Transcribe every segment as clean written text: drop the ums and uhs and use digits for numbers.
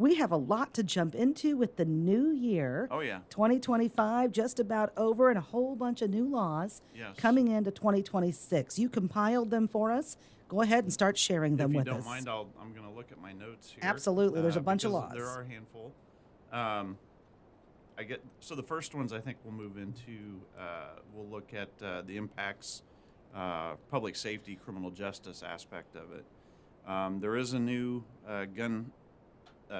We have a lot to jump into with the new year. Oh, yeah. 2025 just about over, and a whole bunch of new laws Yes. coming into 2026. You compiled them for us. Go ahead and start sharing them with us. If you don't mind, I'm going to look at my notes here. Absolutely. There's a bunch of because laws. There are a handful. So the first ones I think we'll move into, we'll look at the impacts, public safety, criminal justice aspect of it. There is a new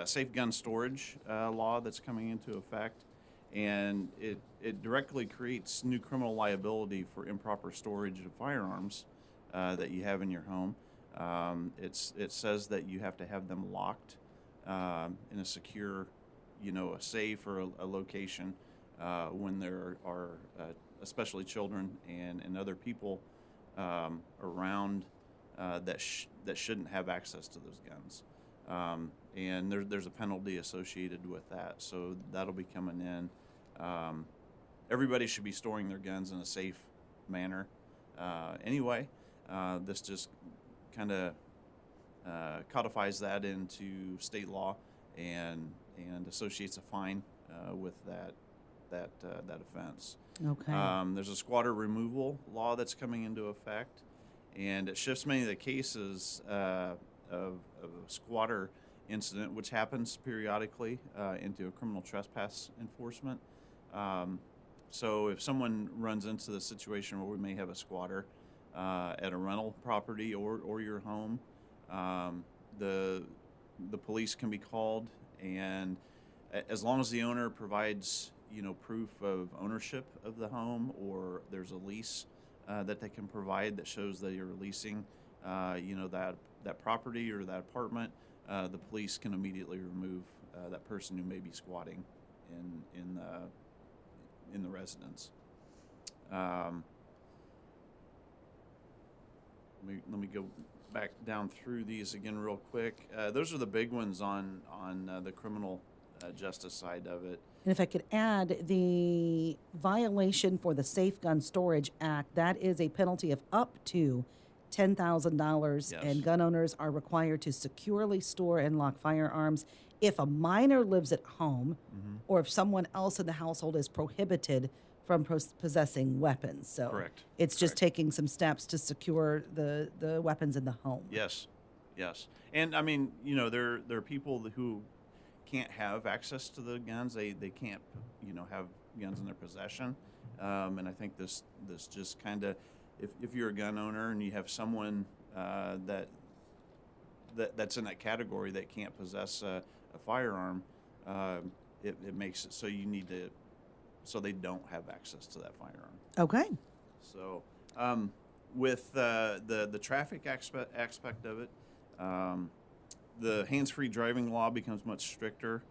safe gun storage law that's coming into effect, and it directly creates new criminal liability for improper storage of firearms that you have in your home. It says that you have to have them locked in a secure, a safe or a location when there are especially children and other people around that shouldn't have access to those guns. And there's a penalty associated with that, so that'll be coming in. Everybody should be storing their guns in a safe manner. Anyway, this just kind of codifies that into state law and associates a fine with that offense. Okay. There's a squatter removal law that's coming into effect, and it shifts many of the cases of a squatter incident, which happens periodically, into a criminal trespass enforcement. So if someone runs into the situation where we may have a squatter at a rental property or your home, the police can be called, and as long as the owner provides proof of ownership of the home, or there's a lease that they can provide that shows that you're leasing that property or that apartment, the police can immediately remove that person who may be squatting in the residence. Let me go back down through these again real quick. Those are the big ones on the criminal justice side of it. And if I could add, the violation for the Safe Gun Storage Act, that is a penalty of up to $10,000, Yes. and gun owners are required to securely store and lock firearms if a minor lives at home, or if someone else in the household is prohibited from possessing weapons. So Correct. it's just taking some steps to secure the weapons in the home. Yes. And I mean, there are people who can't have access to the guns. They can't, have guns in their possession. And I think this just kind of, if you're a gun owner and you have someone that's in that category that can't possess a firearm, it makes it so they don't have access to that firearm. Okay. So with the traffic aspect of it, the hands-free driving law becomes much stricter.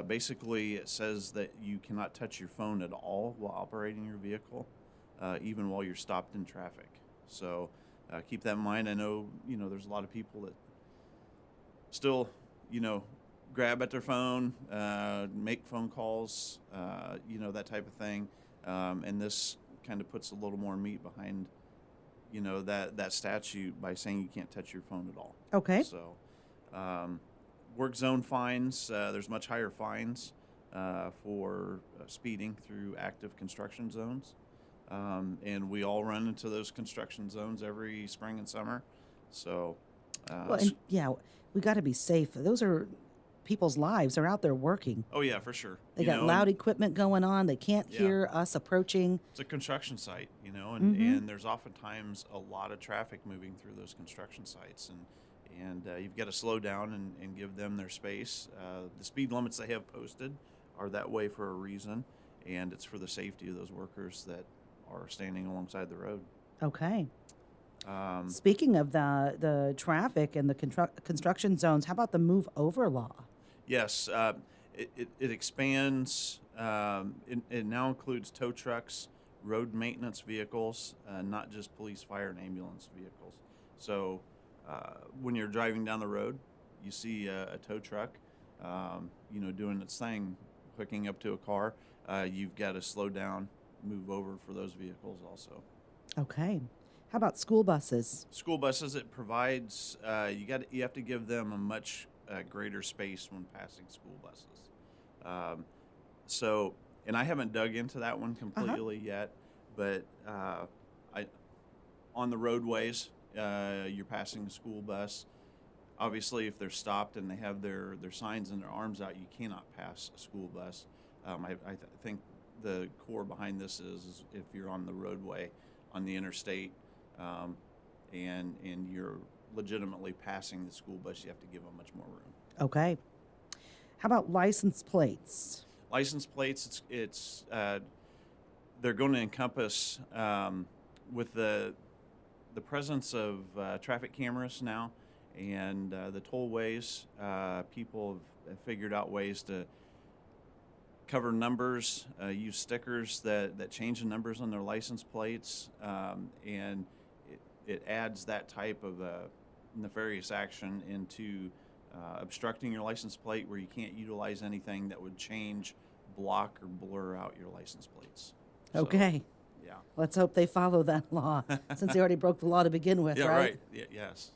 Basically, it says that you cannot touch your phone at all while operating your vehicle, even while you're stopped in traffic. So keep that in mind. I know, there's a lot of people that still, grab at their phone, make phone calls, that type of thing. And this kind of puts a little more meat behind, that statute by saying you can't touch your phone at all. Okay. So work zone fines, there's much higher fines for speeding through active construction zones. And we all run into those construction zones every spring and summer. So, we got to be safe. Those are people's lives. They're out there working. Oh, yeah, for sure. They got loud equipment going on. They can't hear us approaching. It's a construction site, and there's oftentimes a lot of traffic moving through those construction sites. And you've got to slow down and give them their space. The speed limits they have posted are that way for a reason, and it's for the safety of those workers that are standing alongside the road. Okay. Speaking of the traffic and the construction zones, how about the move over law? Yes, it expands. It now includes tow trucks, road maintenance vehicles, not just police, fire, and ambulance vehicles. So when you're driving down the road, you see a tow truck, doing its thing, hooking up to a car. You've got to slow down, move over for those vehicles also. Okay. How about school buses? School buses, it provides, you have to give them a much greater space when passing school buses. So, and I haven't dug into that one completely yet, but on the roadways, you're passing a school bus. Obviously, if they're stopped and they have their signs and their arms out, you cannot pass a school bus. I think the core behind this is if you're on the roadway, on the interstate, and you're legitimately passing the school bus, you have to give them much more room. Okay. How about license plates? License plates, it's they're going to encompass with the presence of traffic cameras now and the tollways. People have figured out ways to cover numbers, use stickers that change the numbers on their license plates, and it adds that type of nefarious action into obstructing your license plate where you can't utilize anything that would change, block, or blur out your license plates. Okay. So, yeah. Let's hope they follow that law since they already broke the law to begin with, Yeah, right? right. Yeah, yes.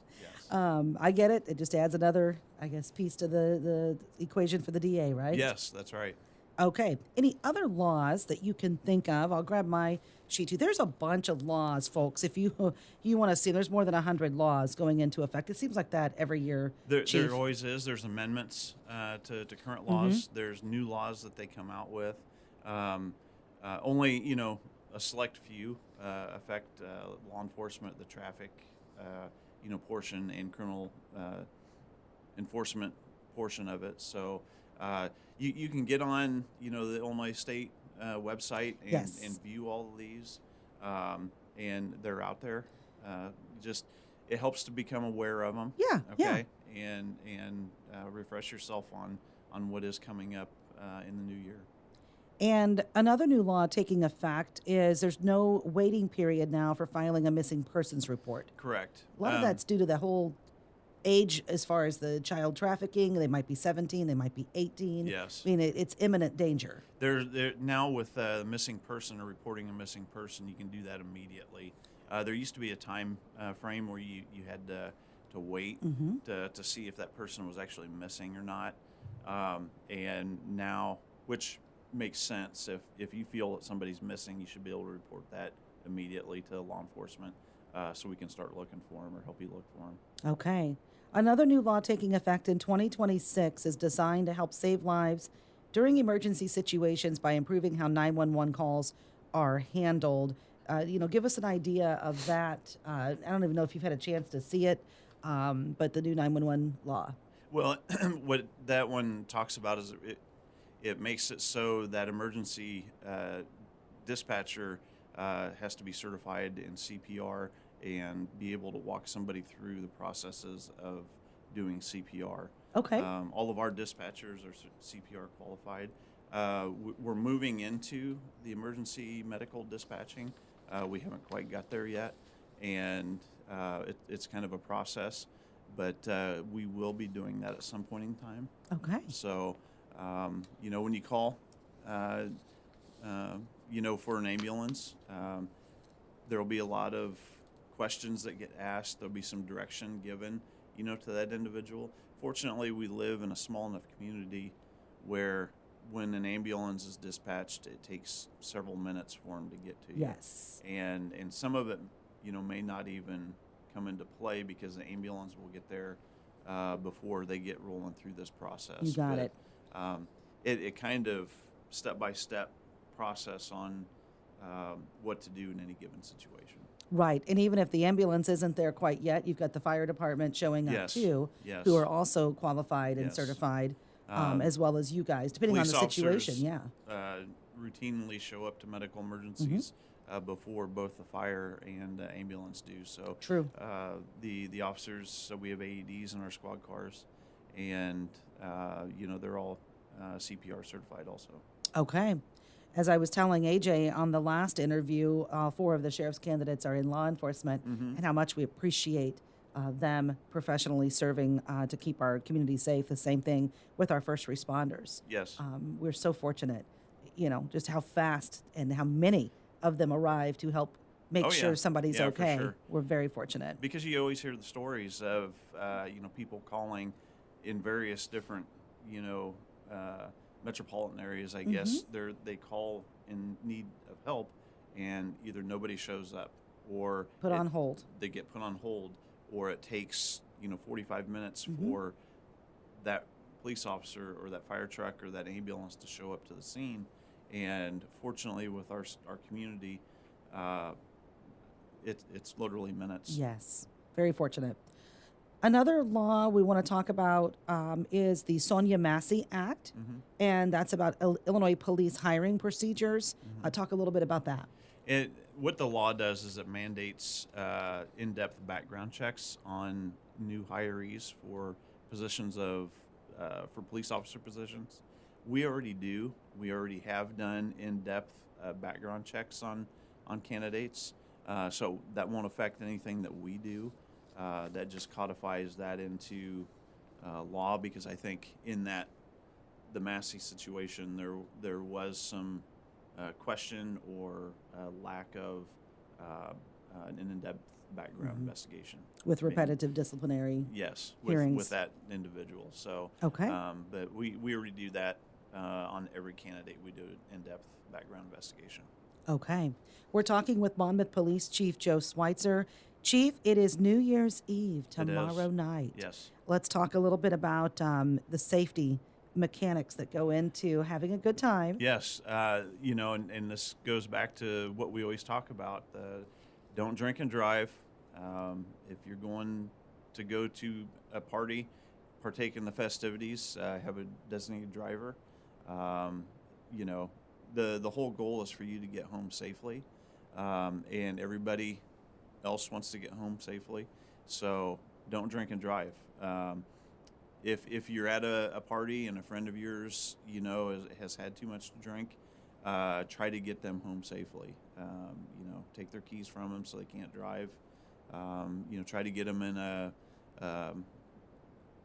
I get it. It just adds another, I guess, piece to the equation for the DA, right? Yes, that's right. Okay. Any other laws that you can think of? I'll grab my sheet too. There's a bunch of laws, folks. If you want to see, there's more than 100 laws going into effect. It seems like that every year. There Chief. always is. There's amendments to current laws. There's new laws that they come out with. Only, a select few affect law enforcement, the traffic, portion, and criminal enforcement portion of it. So you can get on, the Illinois State website and view all of these, and they're out there. It helps to become aware of them. Yeah. Okay. Yeah. And refresh yourself on what is coming up in the new year. And another new law taking effect is there's no waiting period now for filing a missing persons report. Correct. A lot of that's due to the whole age as far as the child trafficking. They might be 17, they might be 18. Yes. I mean, it's imminent danger. There now with missing person or reporting a missing person, you can do that immediately. There used to be a time frame where you had to wait to see if that person was actually missing or not. And now, which makes sense, if you feel that somebody's missing, you should be able to report that immediately to law enforcement so we can start looking for them or help you look for them. Okay. Another new law taking effect in 2026 is designed to help save lives during emergency situations by improving how 911 calls are handled. Give us an idea of that. I don't even know if you've had a chance to see it, but the new 911 law. Well, what that one talks about is it makes it so that emergency dispatcher has to be certified in CPR and be able to walk somebody through the processes of doing CPR. Okay. All of our dispatchers are CPR qualified. We're moving into the emergency medical dispatching. We haven't quite got there yet, and it's kind of a process, but we will be doing that at some point in time. Okay. So, when you call, for an ambulance, there will be a lot of questions that get asked. There'll be some direction given, to that individual. Fortunately, we live in a small enough community where when an ambulance is dispatched, it takes several minutes for them to get to you. Yes. And some of it, may not even come into play because the ambulance will get there before they get rolling through this process. You got it. It kind of step-by-step process on what to do in any given situation. Right. And even if the ambulance isn't there quite yet, you've got the fire department showing up too, who are also qualified and certified, as well as you guys, depending on the situation. Yeah. Routinely show up to medical emergencies before both the fire and ambulance do. So true. The officers, so we have AEDs in our squad cars, and they're all CPR certified also. Okay. As I was telling AJ on the last interview, 4 of the sheriff's candidates are in law enforcement, and how much we appreciate them professionally serving to keep our community safe. The same thing with our first responders. Yes. We're so fortunate, just how fast and how many of them arrive to help make sure somebody's okay. For sure. We're very fortunate. Because you always hear the stories of, people calling in various different, you know, metropolitan areas, I guess, they call in need of help, and either nobody shows up, or Put on hold. they get put on hold, or it takes, you know, 45 minutes for that police officer or that fire truck or that ambulance to show up to the scene. And fortunately, with our community, it's literally minutes. Yes, very fortunate. Another law we want to talk about is the Sonia Massey Act, and that's about Illinois police hiring procedures. Talk a little bit about that. What the law does is it mandates in-depth background checks on new hirees for positions for police officer positions. We already do. We already have done in-depth background checks on candidates, so that won't affect anything that we do. That just codifies that into law, because I think in the Massey situation, there was some question or lack of an in-depth background investigation With repetitive disciplinary yes hearings. with that individual. So Okay. but we already do that on every candidate. We do an in-depth background investigation. Okay. We're talking with Monmouth Police Chief Joe Switzer. Chief, it is New Year's Eve tomorrow night. Yes. Let's talk a little bit about the safety mechanics that go into having a good time. Yes, you know, and this goes back to what we always talk about: don't drink and drive. If you're going to go to a party, partake in the festivities, have a designated driver. You know, the whole goal is for you to get home safely, and everybody else wants to get home safely. So don't drink and drive. If you're at a party and a friend of yours, you know, has had too much to drink, try to get them home safely. You know, take their keys from them so they can't drive. You know, try to get them in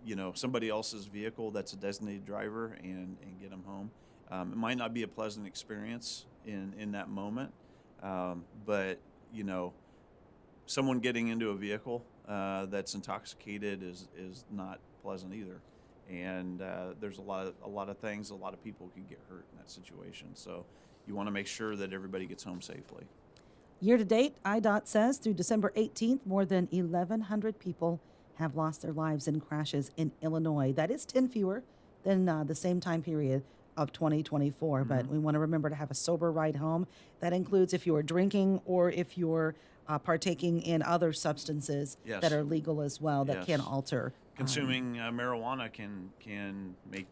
you know, somebody else's vehicle that's a designated driver, and get them home. It might not be a pleasant experience in that moment, but, you know, someone getting into a vehicle that's intoxicated is not pleasant either, and there's a lot of things. A lot of people can get hurt in that situation. So you want to make sure that everybody gets home safely. Year to date, IDOT says through December 18th, more than 1,100 people have lost their lives in crashes in Illinois. That is 10 fewer than the same time period of 2024. But we want to remember to have a sober ride home. That includes if you are drinking or if you're partaking in other substances Yes. that are legal as well that Yes. can alter. Consuming marijuana can make,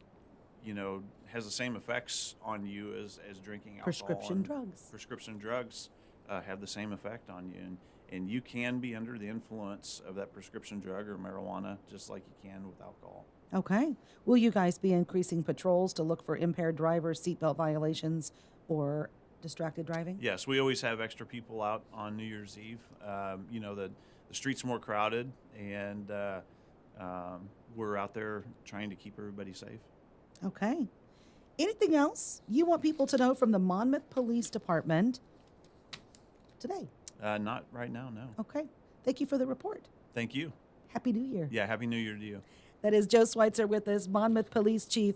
you know, has the same effects on you as drinking alcohol. Prescription and drugs. Prescription drugs have the same effect on you, and you can be under the influence of that prescription drug or marijuana just like you can with alcohol. Okay. Will you guys be increasing patrols to look for impaired drivers, seatbelt violations, or distracted driving? Yes, we always have extra people out on New Year's Eve. You know, the street's more crowded, and we're out there trying to keep everybody safe. Okay. Anything else you want people to know from the Monmouth Police Department today? Not right now, no. Okay. Thank you for the report. Thank you. Happy New Year. Yeah, Happy New Year to you. That is Joe Switzer with us, Monmouth Police Chief